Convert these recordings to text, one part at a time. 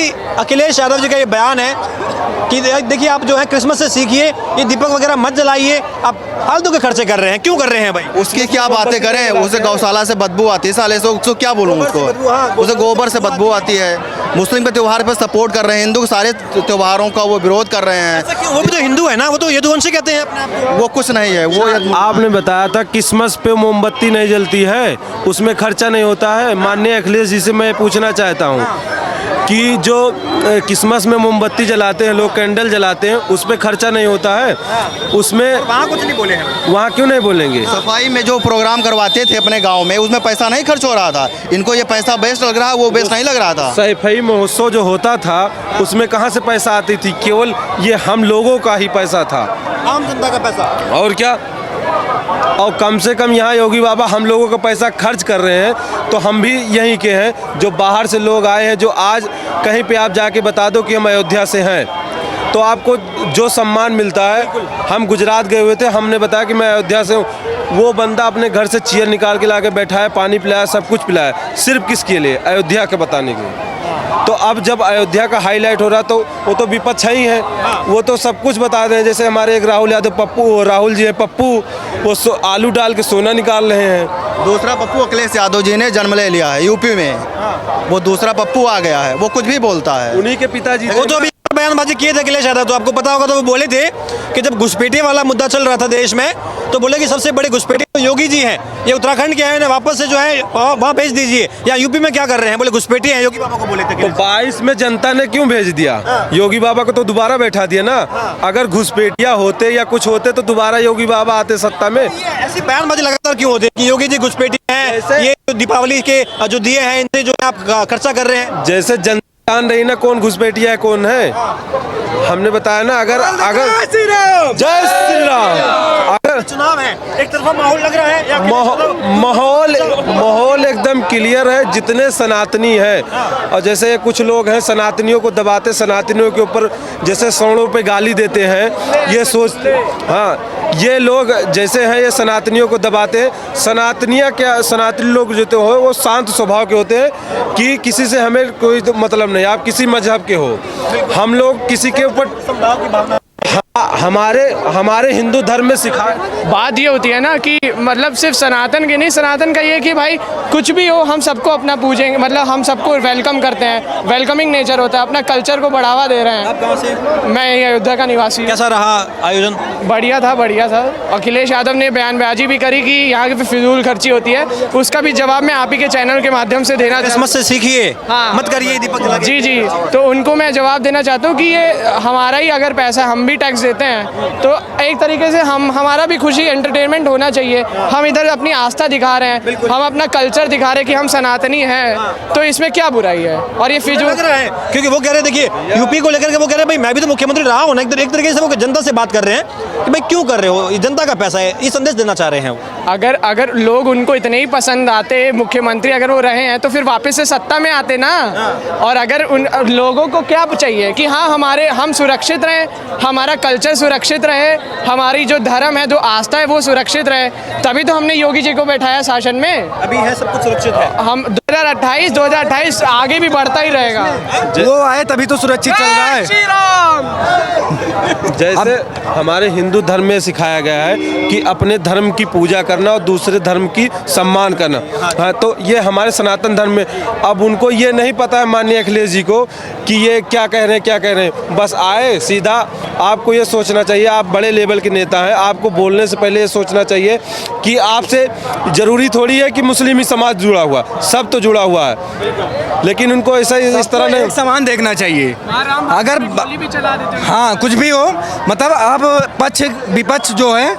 भाई अखिलेश यादव जी का ये बयान है कि देखिए आप जो है क्रिसमस से सीखिए, ये दीपक वगैरह मत जलाइए, आप फालतू के खर्चे कर रहे हैं, क्यों कर रहे हैं भाई? उसकी क्या बातें करें, उसे गौशाला से बदबू आती है साले से, उसको क्या बोलूँ उसको, उसे गोबर से बदबू आती है। मुस्लिम के त्यौहार पर सपोर्ट कर रहे हैं, हिंदू के सारे त्योहारों का वो विरोध कर रहे हैं। ऐसा क्यों? वो भी तो हिंदू है ना, वो तो यदुवंशी कहते हैं अपने आप को। वो कुछ नहीं है, वो आपने बताया था क्रिसमस पे मोमबत्ती नहीं जलती है, उसमें खर्चा नहीं होता है। माननीय अखिलेश जी से मैं पूछना चाहता हूँ कि जो क्रिसमस में मोमबत्ती जलाते हैं लोग, कैंडल जलाते हैं, उस पर खर्चा नहीं होता है, उसमें वहाँ कुछ नहीं बोले हैं। वहाँ क्यों नहीं बोलेंगे? सफाई में जो प्रोग्राम करवाते थे अपने गांव में, उसमें पैसा नहीं खर्च हो रहा था। इनको ये पैसा बेस्ट लग रहा है, वो बेस्ट नहीं लग रहा था। सफाई महोत्सव जो होता था उसमें कहाँ से पैसा आती थी? केवल ये हम लोगों का ही पैसा था, आम जनता का पैसा। और क्या। और कम से कम यहाँ योगी बाबा हम लोगों का पैसा खर्च कर रहे हैं, तो हम भी यहीं के हैं। जो बाहर से लोग आए हैं, जो आज कहीं पे आप जाके बता दो कि हम अयोध्या से हैं, तो आपको जो सम्मान मिलता है। हम गुजरात गए हुए थे, हमने बताया कि मैं अयोध्या से हूँ, वो बंदा अपने घर से चेयर निकाल के लाके बैठा है, पानी पिलाया, सब कुछ पिलाया, सिर्फ किसके लिए? अयोध्या के बताने के लिए। तो अब जब अयोध्या का हाईलाइट हो रहा, तो वो तो विपक्ष ही है, वो तो सब कुछ बता रहे हैं। जैसे हमारे एक राहुल यादव पप्पू, राहुल जी है पप्पू, वो आलू डाल के सोना निकाल रहे हैं। दूसरा पप्पू अखिलेश यादव जी ने जन्म ले लिया है यूपी में, वो दूसरा पप्पू आ गया है, वो कुछ भी बोलता है। उन्हीं के पिताजी वो तो अभी बयानबाजी किए थे अखिलेश यादव, तो आपको पता होगा, तो वो बोले थे कि जब घुसपैठिए वाला मुद्दा चल रहा था देश में, तो बोले कि सबसे बड़े घुसपैठिए तो योगी जी हैं, ये उत्तराखंड के हैं, इन्हें वापस से जो है वहाँ भेज दीजिए। या यूपी में क्या कर रहे हैं? बोले घुसपैठिए हैं, योगी बाबा को बोले थे। तो 22 में जनता ने क्यों भेज दिया? योगी बाबा को तो दोबारा बैठा दिया ना। अगर घुसपैठिया होते या कुछ होते तो दोबारा योगी बाबा आते सत्ता में। ऐसी बयानबाजी लगातार क्यों होती है कि योगी जी घुसपैठिए हैं, ये दीपावली के जो दिए हैं इनसे जो है आप खर्चा कर रहे हैं? जैसे जनता जान रही ना कौन घुसपैठिया है कौन है, हमने बताया ना। अगर जय श्री राम, अगर चुनाव है, एक तरफा माहौल लग रहा है या माहौल एकदम क्लियर है। जितने सनातनी है, और जैसे कुछ लोग हैं सनातनियों को दबाते, सनातनियों के ऊपर जैसे सौड़ों पे गाली देते हैं, ये सोचते, हाँ, ये लोग जैसे हैं ये सनातनियों को दबाते हैं। सनातनियाँ क्या, सनातनी लोग जो तो हो वो शांत स्वभाव के होते हैं कि किसी से हमें कोई तो मतलब नहीं, आप किसी मजहब के हो, हम लोग किसी के ऊपर हमारे हिंदू धर्म में सिखा। बात ये होती है ना कि मतलब सिर्फ सनातन की नहीं, सनातन का ये कि भाई कुछ भी हो हम सबको अपना पूजेंगे, मतलब हम सबको वेलकम करते हैं, वेलकमिंग नेचर होता है, अपना कल्चर को बढ़ावा दे रहे हैं। आप कहाँ से? मैं अयोध्या का निवासी हूँ। कैसा रहा आयोजन? बढ़िया था, बढ़िया था। अखिलेश यादव ने बयानबाजी भी करी कि यहाँ की फिजूल खर्ची होती है, उसका भी जवाब मैं आप ही के चैनल के माध्यम से देना चाहता हूँ। क्रिसमस से सीखिए, हाँ, मत करिए दीपक जला के। जी जी, तो उनको मैं जवाब देना चाहता हूँ कि ये हमारा ही अगर पैसा, हम भी टैक्स देते हैं, तो एक तरीके से हमारा भी खुशी, एंटरटेनमेंट होना चाहिए। हम इधर अपनी आस्था दिखा रहे हैं, हम अपना कल्चर दिखा रहे हैं कि हम सनातनी हैं, तो इसमें क्या बुराई है? और ये फिजूल लग रहा है क्योंकि वो कह रहे, देखिए यूपी को लेकर के वो कह रहे हैं भाई मैं भी तो मुख्यमंत्री रहा हूँ ना, एक तरीके से वो जनता से बात कर रहे हैं कि भाई क्यों कर रहे हो, ये जनता का पैसा है, ये संदेश देना चाह रहे हैं वो। अगर लोग उनको इतने ही पसंद आते, मुख्यमंत्री अगर वो रहे हैं, तो फिर वापस से सत्ता में आते ना। और अगर उन लोगों को क्या चाहिए कि हाँ हम सुरक्षित रहें, हमारा कल्चर सुरक्षित रहे, हमारी जो धर्म है, जो आस्था है वो सुरक्षित रहे, तभी तो हमने योगी जी को बैठाया शासन में। अभी है सब कुछ सुरक्षित है। हम 2028 आगे भी बढ़ता ही रहेगा। वो आए तभी तो सुरक्षित चल रहा है। श्री राम। जैसे हमारे हिंदू धर्म में सिखाया गया है कि अपने धर्म की पूजा करना और दूसरे धर्म की सम्मान करना, हाँ, तो ये हमारे सनातन धर्म में। अब उनको ये नहीं पता है माननीय अखिलेश जी को कि ये क्या कह रहे हैं, क्या कह रहे हैं। बस आए सीधा, आपको ये सोचना चाहिए, आप बड़े लेवल के नेता हैं, आपको बोलने से पहले ये सोचना चाहिए कि आपसे ज़रूरी थोड़ी है कि मुस्लिम ही समाज जुड़ा हुआ, सब तो जुड़ा हुआ है, लेकिन उनको ऐसा इस तरह नहीं, सामान देखना चाहिए। अगर भी चला देते हैं। हाँ कुछ भी हो, मतलब आप पक्ष विपक्ष जो है,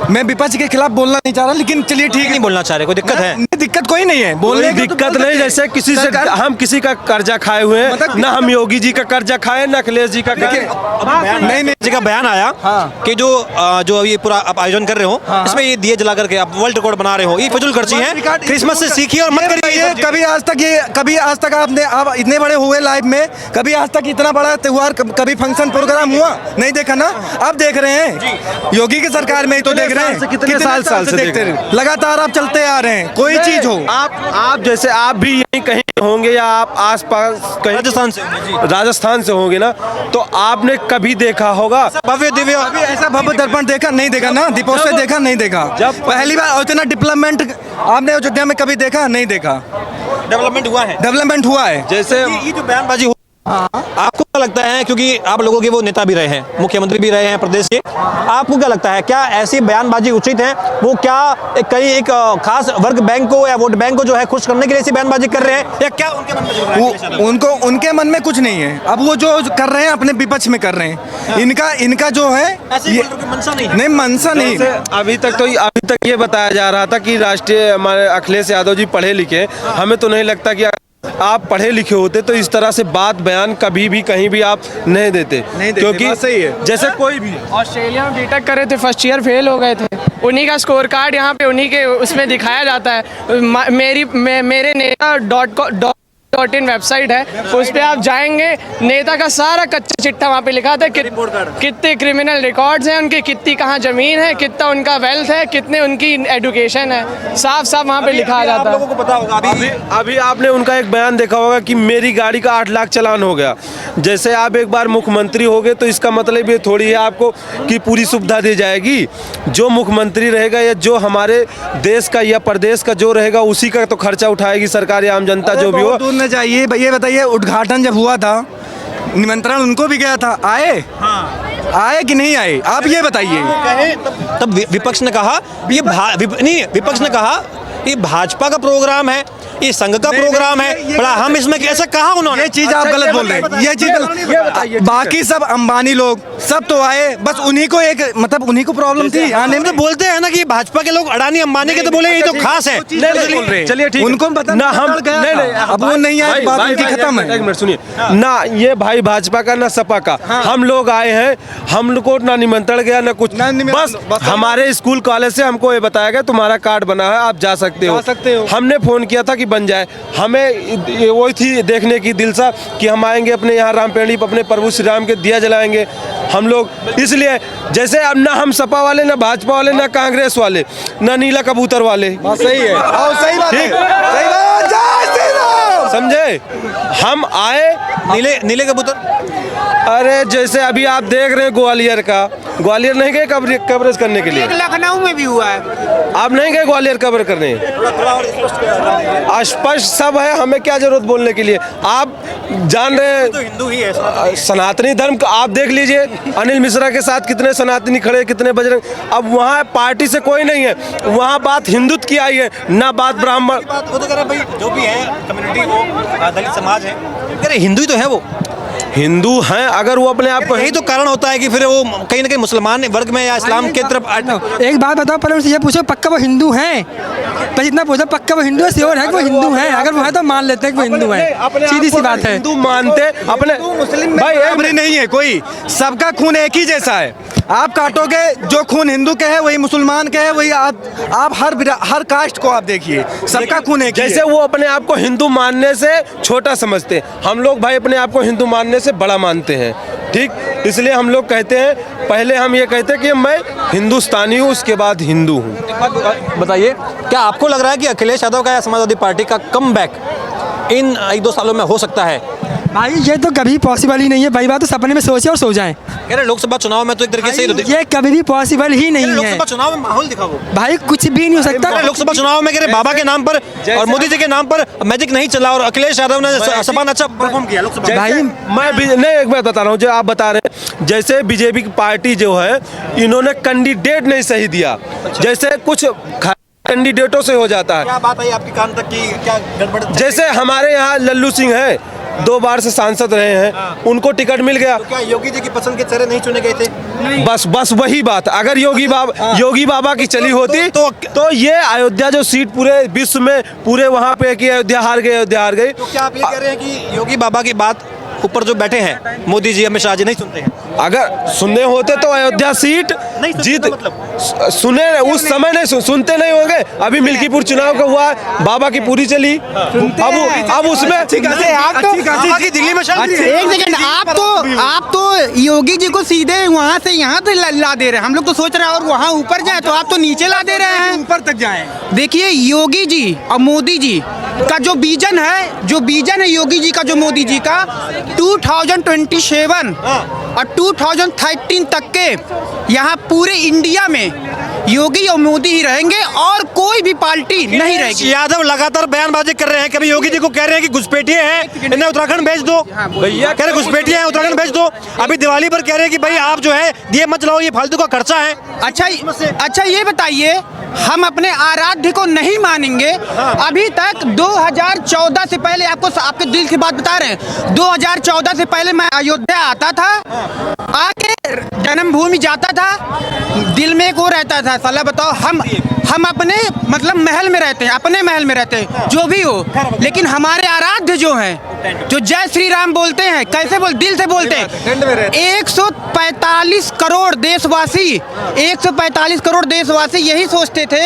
मैं विपक्ष के खिलाफ बोलना नहीं चाह रहा, लेकिन चलिए ठीक नहीं बोलना चाह रहे, कोई दिक्कत है? दिक्कत कोई नहीं है, बोलने कोई दिक्कत नहीं। जैसे किसी से हम किसी का कर्जा खाए हुए हैं, मतलब ना हम योगी जी का कर्जा खाए, ना अखिलेश जी का नहीं जी का बयान आया कि जो ये पूरा आप आयोजन कर रहे हो, इसमें ये दिए जला करके आप वर्ल्ड रिकॉर्ड बना रहे हो, ये फजूल खर्ची है। क्रिसमस से सीखिए और मत करिए। कभी आज तक आप इतने बड़े हुए लाइफ में, कभी आज तक इतना बड़ा त्योहार, कभी फंक्शन प्रोग्राम हुआ नहीं देखा ना? अब देख रहे हैं योगी की सरकार में तो देख रहे हैं, कितने साल से देखते रहे, लगातार आप चलते आ रहे हैं, कोई चीज हो। आप जैसे आप भी यहीं कहीं होंगे या आप आसपास कहीं राजस्थान से होंगे ना, तो आपने कभी देखा होगा भव्य दिव्य अभी ऐसा भव्य दर्पण देखा नहीं, देखा ना, दीपोत्सव देखा नहीं, देखा जब पहली बार। और इतना डेवलपमेंट आपने अयोध्या में कभी देखा नहीं, देखा डेवलपमेंट हुआ है। डेवलपमेंट हुआ है। जैसे ये जो बयानबाजी आपको क्या लगता है, क्योंकि आप लोगों के वो नेता भी रहे हैं, मुख्यमंत्री भी रहे हैं प्रदेश के, आपको क्या लगता है क्या ऐसी बयानबाजी उचित है? वो क्या कहीं एक खास वर्ग बैंक को या वोट बैंक को जो है खुश करने के लिए ऐसी बयानबाजी कर रहे हैं, या क्या उनके मन में चल रहा है? उनको उनके मन में कुछ नहीं है। अब वो जो कर रहे हैं अपने विपक्ष में कर रहे हैं, इनका जो है ऐसे मनसा नहीं है। नहीं, मनसा नहीं। अभी तक ये बताया जा रहा था कि राष्ट्रीय हमारे अखिलेश यादव जी पढ़े लिखे, हमें तो नहीं लगता कि आप पढ़े लिखे होते तो इस तरह से बात बयान कभी भी कहीं भी आप नहीं देते, क्योंकि बात सही है। जैसे कोई भी ऑस्ट्रेलिया में बीटेक करे थे, फर्स्ट ईयर फेल हो गए थे, उन्हीं का स्कोर कार्ड यहाँ पे उन्हीं के उसमें दिखाया जाता है। मेरे नेता .in वेबसाइट है, उस पे आप जाएंगे, नेता का सारा कच्चा चिट्ठा वहाँ पे लिखा था, कितने क्रिमिनल रिकॉर्ड्स हैं उनके, कितनी कहाँ जमीन है, कितना उनका वेल्थ है, कितने उनकी एजुकेशन है, साफ साफ वहाँ पे लिखा जाता है। लोगों को पता होगा अभी आपने उनका एक बयान देखा होगा कि मेरी गाड़ी का 8 लाख चालान हो गया। जैसे आप एक बार मुख्यमंत्री हो गए तो इसका मतलब ये थोड़ी है आपको कि पूरी सुविधा दी जाएगी। जो मुख्यमंत्री रहेगा या जो हमारे देश का या प्रदेश का जो रहेगा उसी का तो खर्चा उठाएगी सरकार या आम जनता जो भी हो। दूर न जाइए, ये बताइए उद्घाटन जब हुआ था, निमंत्रण उनको भी गया था, आए? हाँ। आए कि नहीं आए, आप ये बताइए। तब विपक्ष ने कहा विपक्ष ने कहा ये भाजपा का प्रोग्राम है, ये संघ का प्रोग्राम है, बड़ा हम इसमें कैसे कहा उन्होंने? ये चीज आप गलत बोल रहे हैं, ये चीज गलत। बाकी सब अंबानी लोग सब तो आए, बस उन्हीं को एक मतलब उन्हीं को प्रॉब्लम थी आने में। तो बोलते हैं ना कि भाजपा के लोग अडानी अंबानी के, तो बोले ये तो खास है। चलिए ठीक, उनको पता ना हम नहीं, अब वो नहीं आए, बात उनकी खत्म है। एक मिनट सुनिए ना, ये भाई भाजपा का ना सपा का, हम लोग आए हैं, हम लोग को ना निमंत्रण गया ना कुछ, बस हमारे स्कूल कॉलेज से हमको ये बताया गया तुम्हारा कार्ड बना है, आप जा सकते हो। हमने फोन किया था कि बन जाए, हमें वही थी देखने की दिल सा कि हम आएंगे अपने यहाँ रामपेड़ी अपने प्रभु श्री राम के दिया जलाएंगे हम लोग। इसलिए जैसे अब ना हम सपा वाले ना भाजपा वाले ना कांग्रेस वाले ना नीला कबूतर वाले, सही है, सही बात है, सही बात, जय श्री राम। समझे? हम आए नीले कबूतर। अरे जैसे अभी आप देख रहे हैं ग्वालियर नहीं गए कवरेज करने के लिए? लखनऊ में भी हुआ है। आप नहीं गए ग्वालियर कवर करने? स्पष्ट सब है, हमें क्या जरूरत बोलने के लिए? आप जान रहे हैं तो हिंदू ही है, सनातनी धर्म का आप देख लीजिए, अनिल मिश्रा के साथ कितने सनातनी खड़े, कितने बजरंग। अब वहाँ पार्टी से कोई नहीं है, वहाँ बात हिंदुत्व की आई है, ना बात ब्राह्मण। वो तो कह रहे भाई जो भी है कम्युनिटी, वो दलित समाज है, कह रहे हिंदू ही तो है, वो हिंदू हैं, अगर वो अपने आप को, यही तो कारण होता है कि फिर वो कहीं ना कहीं मुसलमान वर्ग में या इस्लाम की तरफ। एक बात बताओ, पहले उनसे ये पूछो पक्का वो हिंदू हैं? बस इतना पूछो पक्का वो हिंदू है, श्योर है कि वो हिंदू हैं? अगर वो है तो मान लेते हैं कि वो हिंदू है, सीधी सी बात है। हिंदू मानते अपने मुस्लिम भाई बराबरी नहीं है कोई, सबका खून एक ही जैसा है। आप काटोगे जो खून हिंदू के है वही मुसलमान के है, वही आप हर कास्ट को आप देखिए, सबका खून एक ही है। जैसे वो अपने आप को हिंदू मानने से छोटा समझते, हम लोग भाई अपने आप को हिंदू मानने से बड़ा मानते हैं, ठीक? इसलिए हम लोग कहते हैं, पहले हम ये कहते हैं कि मैं हिंदुस्तानी हूँ, उसके बाद हिंदू हूँ। बताइए, क्या आपको लग रहा है कि अखिलेश यादव का या समाजवादी पार्टी का कमबैक इन 1-2 सालों में हो सकता है? भाई ये तो कभी पॉसिबल ही नहीं है, भाई बात तो सपने में सोचे और सो जाएं। कह रहे लोकसभा चुनाव में तो एक तरीके से ये कभी भी पॉसिबल ही नहीं है। लोकसभा चुनाव में माहौल दिखा वो भाई कुछ भी नहीं हो सकता। लोकसभा चुनाव में कह रहे बाबा के नाम पर और मोदी जी के नाम पर मैजिक नहीं चला, और अखिलेश यादव ने सपा अच्छा परफॉर्म किया लोकसभा। भाई मैं एक बात बता रहा हूँ, जो आप बता रहे हैं, जैसे बीजेपी की पार्टी जो है, इन्होंने कैंडिडेट नहीं सही दिया, जैसे कुछ कैंडिडेटों से हो जाता है। क्या बात आई आपके कान तक की, क्या गड़बड़? जैसे हमारे यहाँ लल्लू सिंह है, 2 बार से सांसद रहे हैं, उनको टिकट मिल गया, तो क्या योगी जी की पसंद के चेहरे नहीं चुने गए थे? बस वही बात। अगर योगी बाबा की चली होती तो ये अयोध्या जो सीट पूरे विश्व में पूरे वहाँ पे कि अयोध्या हार गई। तो क्या आप ये कह रहे हैं कि योगी बाबा की बात ऊपर जो बैठे हैं मोदी जी, अमित शाह जी, नहीं सुनते हैं? अगर सुनने होते तो अयोध्या सीट नहीं सुनते जीत, मतलब? सुने उस समय नहीं सुनते नहीं होंगे। अभी मिल्कीपुर चुनाव का हुआ, बाबा की पूरी चली, अब उसमें आप तो बाबा की दिल्ली में चल रही है। एक सेकंड, आप तो योगी जी को सीधे वहाँ से यहाँ से ला दे रहे हैं। हम लोग तो सोच रहे हैं और वहाँ ऊपर जाए, तो आप तो नीचे ला दे रहे हैं। ऊपर तक जाएं। देखिए योगी जी और मोदी जी का जो विजन है योगी जी का, जो मोदी जी का 2027 और 2013 तक के यहाँ पूरे इंडिया में योगी और मोदी ही रहेंगे और कोई भी पार्टी नहीं रहेगी। यादव लगातार बयानबाजी कर रहे हैं, कभी योगी जी को कह रहे हैं कि घुसपैठिए हैं, इन्हें उत्तराखंड भेज दो, भैया कह रहे घुसपैठिए हैं उत्तराखंड भेज दो। अभी दिवाली पर कह रहे हैं कि भाई आप जो है दिए मत चलाओ, ये फालतू का खर्चा है। अच्छा ये बताइए, हम अपने आराध्य को नहीं मानेंगे? अभी तक 2014 से पहले, आपके दिल की बात बता रहे हैं, 2014 से पहले मैं अयोध्या आता था, आके जन्मभूमि जाता था, दिल में एक वो रहता था, साला बताओ हम अपने मतलब महल में रहते हैं, अपने महल में रहते हैं, जो भी हो, लेकिन हमारे आराध्य जो हैं, जो जय श्री राम बोलते हैं, कैसे दिल से बोलते हैं। 145 करोड़ देशवासी 145 करोड़ देशवासी यही सोचते थे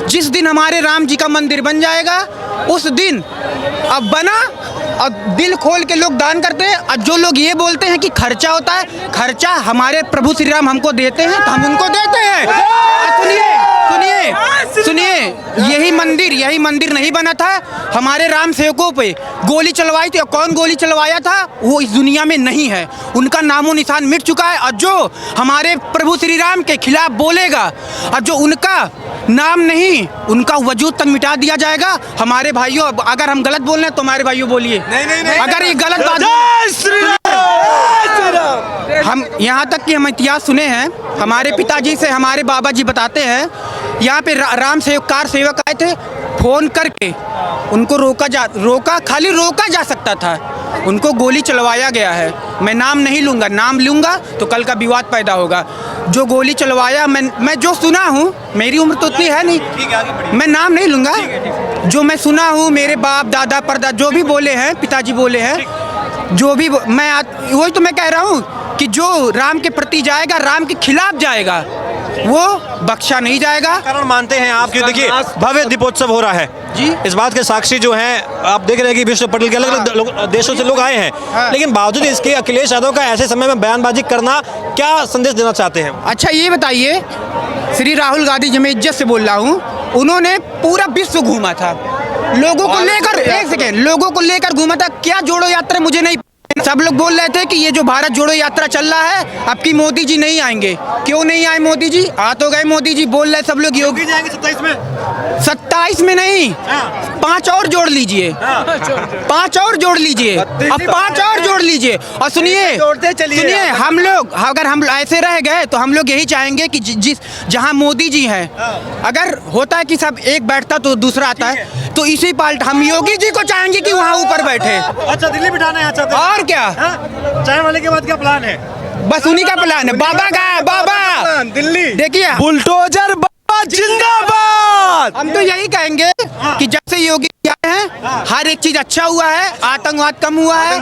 जिस दिन हमारे राम जी का मंदिर बन जाएगा, उस दिन अब बना, और दिल खोल के लोग दान करते हैं। और जो लोग ये बोलते हैं कि खर्चा होता है, खर्चा हमारे प्रभु श्री राम हमको देते हैं तो हम उनको देते हैं। सुनिए, यही मंदिर नहीं बना था, हमारे राम सेवकों पे गोली चलवाई थी, और कौन गोली चलवाया था वो इस दुनिया में नहीं है, उनका नामो निशान मिट चुका है। और जो हमारे प्रभु श्री राम के खिलाफ बोलेगा, और जो उनका नाम नहीं, उनका वजूद तक मिटा दिया जाएगा। हमारे भाइयों, अगर हम गलत बोल रहे हैं तो हमारे भाइयों बोलिए, अगर ये गलत बात, हम यहाँ तक कि हम इतिहास सुने हैं, हमारे पिताजी से हमारे बाबा जी बताते हैं, यहाँ पे राम सेवकार सेवक आए थे, फोन करके उनको खाली रोका जा सकता था, उनको गोली चलवाया गया है। मैं नाम नहीं लूँगा, नाम लूँगा तो कल का विवाद पैदा होगा। जो गोली चलवाया, मैं जो सुना हूँ, मेरी उम्र तो उतनी है नहीं, मैं नाम नहीं लूँगा, जो मैं सुना हूँ, मेरे बाप दादा परदादा जो भी बोले हैं, पिताजी बोले हैं, जो भी वही तो मैं कह रहा हूँ कि जो राम के प्रति जाएगा, राम के खिलाफ जाएगा, वो बख्शा नहीं जाएगा। कारण मानते हैं आप? क्यों, देखिए भव्य दीपोत्सव हो रहा है जी, इस बात के साक्षी जो हैं आप देख रहे हैं कि विश्व पटल के अलग अलग देशों से लोग आए हैं, लेकिन बावजूद इसके अखिलेश यादव का ऐसे समय में बयानबाजी करना, क्या संदेश देना चाहते हैं? अच्छा ये बताइए, श्री राहुल गांधी जी, मैं इज्जत से बोल रहा हूँ, उन्होंने पूरा विश्व घूमा था, लोगों को लेकर, एक सेकेंड, लोगों को लेकर घूमा था। क्या जोड़ो यात्रा मुझे नहीं, सब लोग बोल रहे थे कि ये जो भारत जोड़ो यात्रा चल रहा है, अब की मोदी जी नहीं आएंगे। क्यों नहीं आए मोदी जी? आ तो गए मोदी जी, बोल रहे सब लोग योगी जाएंगे 27 में। 27 में नहीं, 5 और जोड़ लीजिए, 5 और जोड़ लीजिए, अब 5 और जोड़ लीजिए। और सुनिए, हम लोग अगर हम ऐसे रह गए तो हम लोग यही चाहेंगे कि जहां मोदी जी हैं, अगर होता है कि सब एक बैठता तो दूसरा आता है, तो इसी पार्टी हम योगी जी को चाहेंगे कि वहां ऊपर बैठे। अच्छा, दिल्ली बिठाना है चाहते हैं? और क्या, चाय वाले के बाद क्या प्लान है? बस उन्हीं का प्लान है। बाबा का बाबा दिल्ली, देखिए बुलडोजर बाबा जिंदाबाद। हम तो यही कहेंगे कि जब से योगी आए हैं, हर एक चीज अच्छा हुआ है, आतंकवाद कम हुआ है,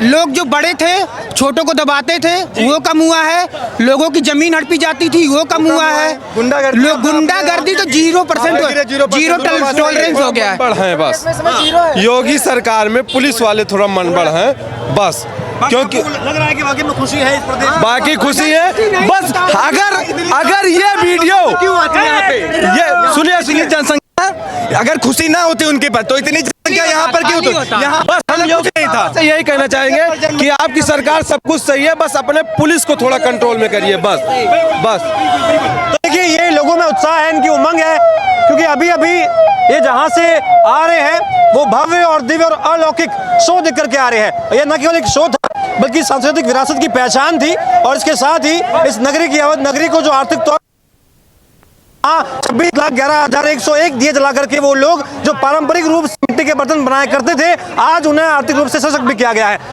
लोग जो बड़े थे छोटों को दबाते थे वो कम हुआ है, लोगों की जमीन हड़पी जाती थी वो कम हुआ है, गुंडागर्दी तो 0% जीरो टॉलरेंस हो गया है। बस योगी सरकार में पुलिस वाले थोड़ा मनबड़ हैं, बस, क्योंकि लग रहा है कि वाकई में खुशी है इस प्रदेश में। बाकी खुशी है। बस अगर ये वीडियो क्यों आती है यहाँ पे? ये सुनिए जनसंख्या, अगर खुशी ना होती उनके पास तो इतनी जनसंख्या यहाँ पर क्यों होती? यहाँ बस हम लोग से यही कहना चाहेंगे कि आपकी सरकार सब कुछ सही है, बस अपने पुलिस को थोड़ा कंट्रोल में करिए, बस। तो देखिए, ये लोगों में उत्साह है, इनकी उमंग है, क्योंकि अभी अभी ये जहाँ से आ रहे हैं वो भव्य और दिव्य और अलौकिक शो देख करके आ रहे हैं। ये न केवल एक शो था, बल्कि सांस्कृतिक विरासत की पहचान थी, और इसके साथ ही इस नगरी की अवध नगरी को जो आर्थिक तौर 26,11,101 दिए जला करके वो लोग जो पारंपरिक रूप से मिट्टी के बर्तन बनाया करते थे, आज उन्हें आर्थिक रूप से सशक्त भी किया गया है।